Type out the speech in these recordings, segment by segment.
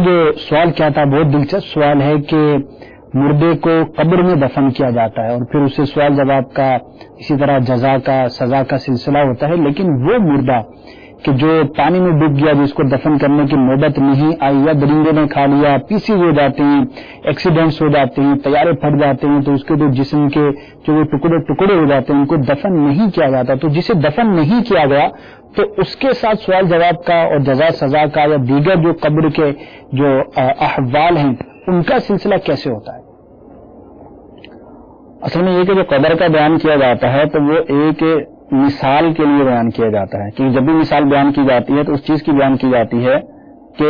جو سوال کیا تھا بہت دلچسپ سوال ہے کہ مردے کو قبر میں دفن کیا جاتا ہے اور پھر اسے سوال جواب کا اسی طرح جزا کا سزا کا سلسلہ ہوتا ہے، لیکن وہ مردہ کہ جو پانی میں ڈوب گیا، جس کو دفن کرنے کی نوبت نہیں آئی یا درندے نے کھا لیا، پیسی ہو جاتے ہیں، ایکسیڈنٹس ہو جاتے ہیں، طیارے پھٹ جاتے ہیں، تو اس کے جو جسم کے جو وہ ٹکڑے ہو جاتے ہیں ان کو دفن نہیں کیا جاتا، تو جسے دفن نہیں کیا گیا تو اس کے ساتھ سوال جواب کا اور جزا سزا کا یا دیگر جو قبر کے جو احوال ہیں ان کا سلسلہ کیسے ہوتا ہے؟ اصل میں یہ کہ جو قبر کا بیان کیا جاتا ہے تو وہ ایک مثال کے لیے بیان کیا جاتا ہے، کہ جب بھی مثال بیان کی جاتی ہے تو اس چیز کی بیان کی جاتی ہے کہ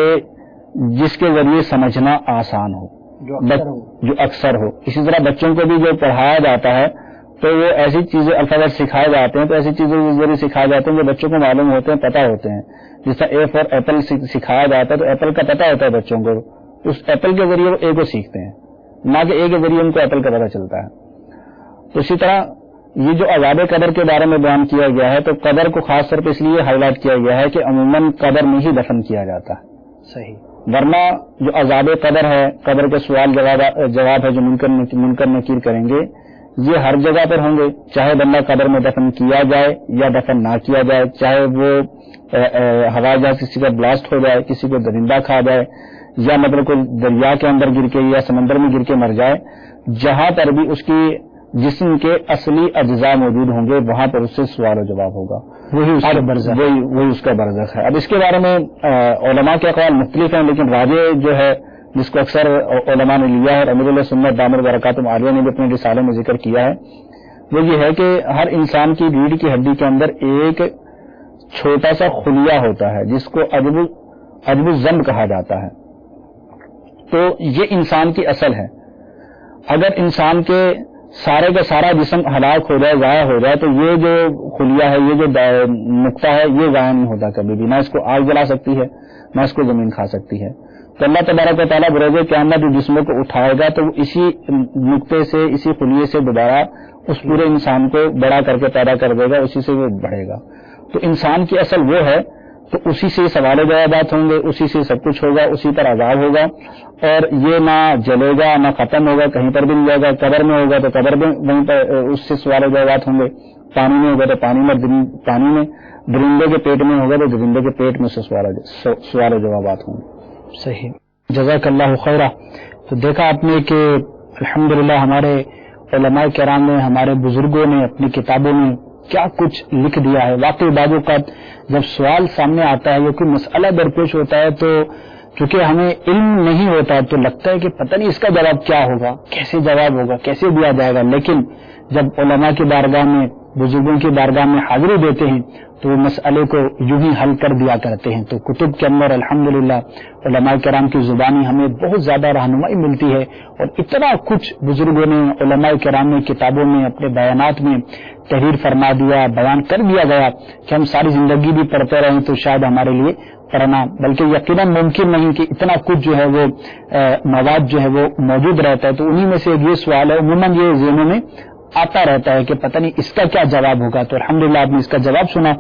جس کے ذریعے سمجھنا آسان ہو، جو اکثر ہو۔ اسی طرح بچوں کو بھی جو پڑھایا جاتا ہے تو وہ ایسی چیزیں الفاظ سکھائے جاتے ہیں، تو ایسی چیزیں ذریعے سکھائے جاتے ہیں جو بچوں کو معلوم ہوتے ہیں، پتہ ہوتے ہیں۔ جس طرح اے فار ایپل سکھایا جاتا ہے تو ایپل کا پتہ ہوتا ہے بچوں کو، اس ایپل کے ذریعے وہ اے کو سیکھتے ہیں، نہ کہ اے کے ذریعے ان کو ایپل کا پتہ چلتا ہے۔ تو اسی طرح یہ جو عذاب قبر کے بارے میں بیان کیا گیا ہے تو قبر کو خاص طور پہ اس لیے ہائی لائٹ کیا گیا ہے کہ عموماً قبر میں ہی دفن کیا جاتا ہے، صحیح، ورنہ جو عذاب قبر ہے، قبر کے سوال جواب ہے جو منکر نکیر کریں گے، یہ ہر جگہ پر ہوں گے، چاہے بندہ قبر میں دفن کیا جائے یا دفن نہ کیا جائے، چاہے وہ ہوائی جہاز کسی کا بلاسٹ ہو جائے، کسی کو درندہ کھا جائے، یا مطلب کوئی دریا کے اندر گر کے یا سمندر میں گر کے مر جائے، جہاں پر بھی اس کی جسم کے اصلی اجزاء موجود ہوں گے وہاں پر اس سے سوال و جواب ہوگا، وہی اس کا برزخ ہے۔ اب اس کے بارے میں علماء کے اقوال مختلف ہیں، لیکن راجح جو ہے جس کو اکثر علماء نے لیا ہے اور امیر سنت دامت برکاتہم عالیہ نے بھی اپنے رسالے میں ذکر کیا ہے، وہ یہ ہے کہ ہر انسان کی ریڑھ کی ہڈی کے اندر ایک چھوٹا سا خلیہ ہوتا ہے جس کو عجب الذنب کہا جاتا ہے، تو یہ انسان کی اصل ہے۔ اگر انسان کے سارے کا سارا جسم ہلاک ہو جائے، ضائع ہو جائے، تو یہ جو خلیہ ہے، یہ جو نقطہ ہے، یہ ضائع نہیں ہوتا کبھی بھی، نہ اس کو آگ جلا سکتی ہے نہ اس کو زمین کھا سکتی ہے۔ تو اللہ تبارک و تعالیٰ بروز قیامت جو جسموں کو اٹھائے گا تو وہ اسی نقطے سے، اسی خلیے سے دوبارہ اس پورے انسان کو بڑا کر کے پیدا کر دے گا، اسی سے وہ بڑھے گا۔ تو انسان کی اصل وہ ہے، تو اسی سے سوال و جوابات ہوں گے، اسی سے سب کچھ ہوگا، اسی پر عذاب ہوگا، اور یہ نہ جلے گا نہ ختم ہوگا، کہیں پر بھی نہیں جائے گا۔ قبر میں ہوگا تو قبر میں وہیں پر اس سے سوال و جوابات ہوں گے، پانی میں ہوگا تو پانی میں، درندے کے پیٹ میں ہوگا تو درندے کے پیٹ میں سے سوال و جوابات ہوں گے۔ صحیح، جزاک اللہ خیرہ۔ تو دیکھا آپ نے کہ الحمدللہ ہمارے علماء کرام نے، ہمارے بزرگوں نے اپنی کتابوں میں کیا کچھ لکھ دیا ہے۔ واقعی بعض اوقات جب سوال سامنے آتا ہے یا کوئی مسئلہ درپیش ہوتا ہے تو چونکہ ہمیں علم نہیں ہوتا تو لگتا ہے کہ پتہ نہیں اس کا جواب کیا ہوگا، کیسے جواب ہوگا، کیسے دیا جائے گا، لیکن جب علماء کی بارگاہ میں، بزرگوں کی بارگاہ میں حاضری دیتے ہیں تو وہ مسئلے کو یوں ہی حل کر دیا کرتے ہیں۔ تو کتب کے اندر الحمدللہ علماء کرام کی زبانی ہمیں بہت زیادہ رہنمائی ملتی ہے، اور اتنا کچھ بزرگوں نے، علماء کرام نے کتابوں میں، اپنے بیانات میں تحریر فرما دیا، بیان کر دیا گیا کہ ہم ساری زندگی بھی پڑھتے رہیں تو شاید ہمارے لیے پڑھنا، بلکہ یقیناً ممکن نہیں کہ اتنا کچھ جو ہے وہ مواد جو ہے وہ موجود رہتا ہے۔ تو انہی میں سے ایک یہ سوال ہے، عموماً یہ ذہنوں میں آتا رہتا ہے کہ پتہ نہیں اس کا کیا جواب ہوگا، تو الحمدللہ آپ نے اس کا جواب سنا۔